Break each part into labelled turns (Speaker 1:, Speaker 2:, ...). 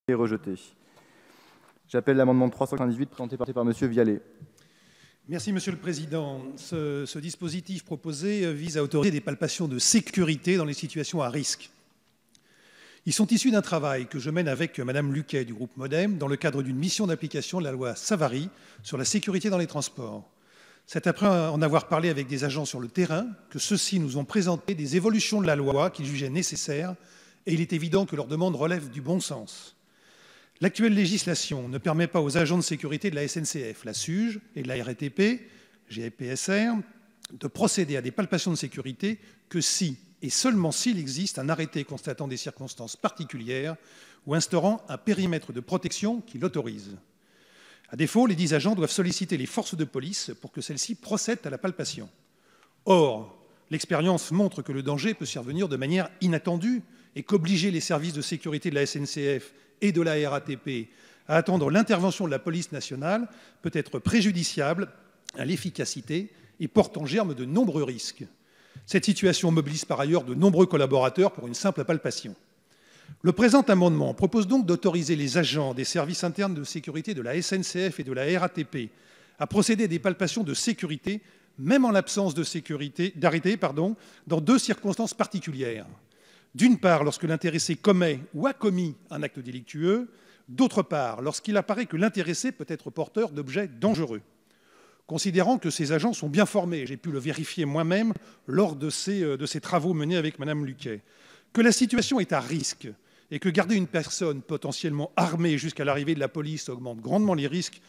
Speaker 1: est rejeté. J'appelle l'amendement 398 présenté par Monsieur Vialet.
Speaker 2: Merci, Monsieur le Président. Ce dispositif proposé vise à autoriser des palpations de sécurité dans les situations à risque. Ils sont issus d'un travail que je mène avec Madame Luquet du groupe Modem dans le cadre d'une mission d'application de la loi Savary sur la sécurité dans les transports. C'est après en avoir parlé avec des agents sur le terrain que ceux-ci nous ont présenté des évolutions de la loi qu'ils jugeaient nécessaires et il est évident que leurs demandes relèvent du bon sens. L'actuelle législation ne permet pas aux agents de sécurité de la SNCF, la SUGE et de la RATP, GPSR, de procéder à des palpations de sécurité que si et seulement s'il existe un arrêté constatant des circonstances particulières ou instaurant un périmètre de protection qui l'autorise. À défaut, les 10 agents doivent solliciter les forces de police pour que celles-ci procèdent à la palpation. Or, l'expérience montre que le danger peut survenir de manière inattendue et qu'obliger les services de sécurité de la SNCF et de la RATP à attendre l'intervention de la police nationale peut être préjudiciable à l'efficacité et porte en germe de nombreux risques. Cette situation mobilise par ailleurs de nombreux collaborateurs pour une simple palpation. Le présent amendement propose donc d'autoriser les agents des services internes de sécurité de la SNCF et de la RATP à procéder à des palpations de sécurité, même en l'absence d'arrêté, dans 2 circonstances particulières. D'une part, lorsque l'intéressé commet ou a commis un acte délictueux, d'autre part, lorsqu'il apparaît que l'intéressé peut être porteur d'objets dangereux. Considérant que ces agents sont bien formés, j'ai pu le vérifier moi-même lors de ces travaux menés avec Madame Luquet, que la situation est à risque et que garder une personne potentiellement armée jusqu'à l'arrivée de la police augmente grandement les risques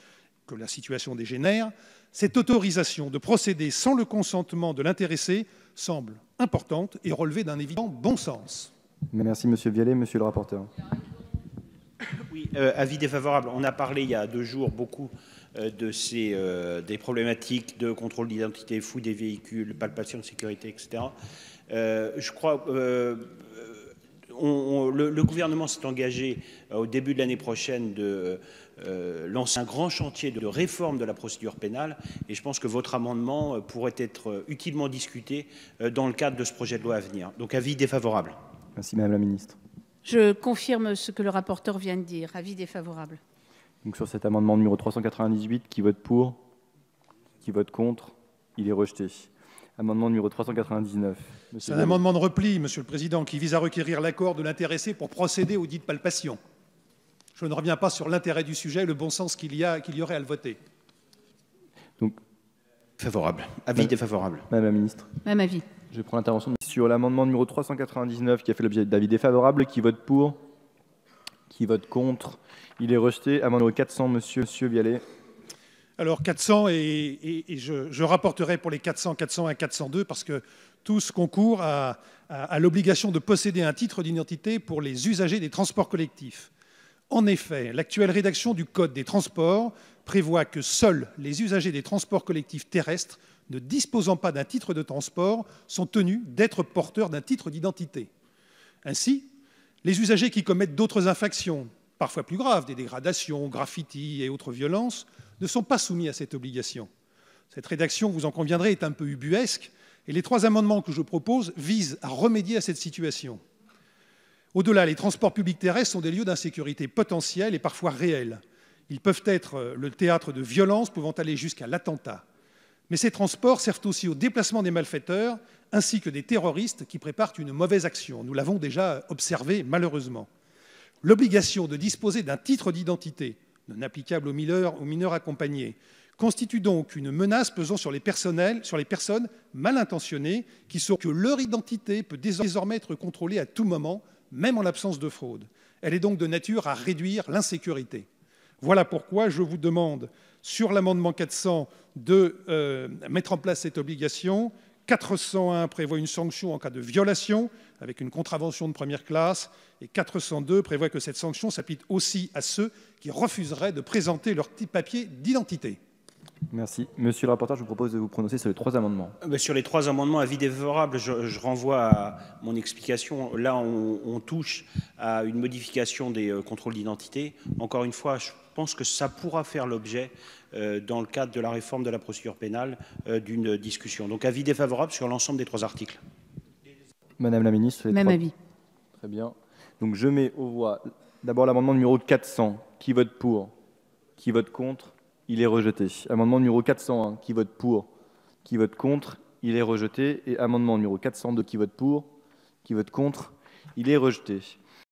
Speaker 2: que la situation dégénère, cette autorisation de procéder sans le consentement de l'intéressé semble importante et relever d'un évident bon sens.
Speaker 1: Merci Monsieur Vialet. Monsieur le rapporteur.
Speaker 3: Oui, avis défavorable. On a parlé il y a 2 jours beaucoup des problématiques de contrôle d'identité, fouille des véhicules, palpation de sécurité, etc. Je crois le gouvernement s'est engagé au début de l'année prochaine de lancer un grand chantier de réforme de la procédure pénale et je pense que votre amendement pourrait être utilement discuté dans le cadre de ce projet de loi à venir. Donc avis défavorable.
Speaker 1: Merci Madame la Ministre.
Speaker 4: Je confirme ce que le rapporteur vient de dire. Avis défavorable.
Speaker 1: Donc sur cet amendement numéro 398, qui vote pour? Qui vote contre? Il est rejeté. Amendement numéro 399.
Speaker 2: C'est un amendement de repli, Monsieur le Président, qui vise à requérir l'accord de l'intéressé pour procéder aux dites palpations. Je ne reviens pas sur l'intérêt du sujet et le bon sens qu'il y aurait à le voter.
Speaker 1: Donc,
Speaker 3: favorable. Avis défavorable.
Speaker 1: Madame la Ministre.
Speaker 4: Même avis.
Speaker 1: Je prends l'intervention sur l'amendement numéro 399 qui a fait l'objet d'avis défavorable. Qui vote pour? Qui vote contre? Il est rejeté. Amendement numéro 400, Monsieur Vialet.
Speaker 2: Alors 400 et je rapporterai pour les 400, 401 et 402 parce que tous concourent à l'obligation de posséder un titre d'identité pour les usagers des transports collectifs. En effet, l'actuelle rédaction du Code des transports prévoit que seuls les usagers des transports collectifs terrestres ne disposant pas d'un titre de transport sont tenus d'être porteurs d'un titre d'identité. Ainsi, les usagers qui commettent d'autres infractions, parfois plus graves, des dégradations, graffitis et autres violences, ne sont pas soumis à cette obligation. Cette rédaction, vous en conviendrez, est un peu ubuesque et les 3 amendements que je propose visent à remédier à cette situation. Au-delà, les transports publics terrestres sont des lieux d'insécurité potentielle et parfois réels. Ils peuvent être le théâtre de violences pouvant aller jusqu'à l'attentat. Mais ces transports servent aussi au déplacement des malfaiteurs ainsi que des terroristes qui préparent une mauvaise action. Nous l'avons déjà observé malheureusement. L'obligation de disposer d'un titre d'identité non applicable aux mineurs accompagnés, constitue donc une menace pesant sur les personnes mal intentionnées qui sauront que leur identité peut désormais être contrôlée à tout moment, même en l'absence de fraude. Elle est donc de nature à réduire l'insécurité. Voilà pourquoi je vous demande, sur l'amendement 400, de mettre en place cette obligation. 401 prévoit une sanction en cas de violation avec une contravention de première classe et 402 prévoit que cette sanction s'applique aussi à ceux qui refuseraient de présenter leur petit papier d'identité.
Speaker 1: Merci. Monsieur le rapporteur, je vous propose de vous prononcer sur les 3 amendements.
Speaker 3: Sur les 3 amendements, avis défavorable. Je renvoie à mon explication. Là, on touche à une modification des contrôles d'identité. Encore une fois, je pense que ça pourra faire l'objet, dans le cadre de la réforme de la procédure pénale, d'une discussion. Donc, avis défavorable sur l'ensemble des 3 articles.
Speaker 1: Madame la Ministre.
Speaker 4: Même avis.
Speaker 1: Très bien. Donc, je mets aux voix D'abord l'amendement numéro 400. Qui vote pour? Qui vote contre? Il est rejeté. Amendement numéro 401. Qui vote pour? Qui vote contre? Il est rejeté. Et amendement numéro 402. Qui vote pour? Qui vote contre? Il est rejeté.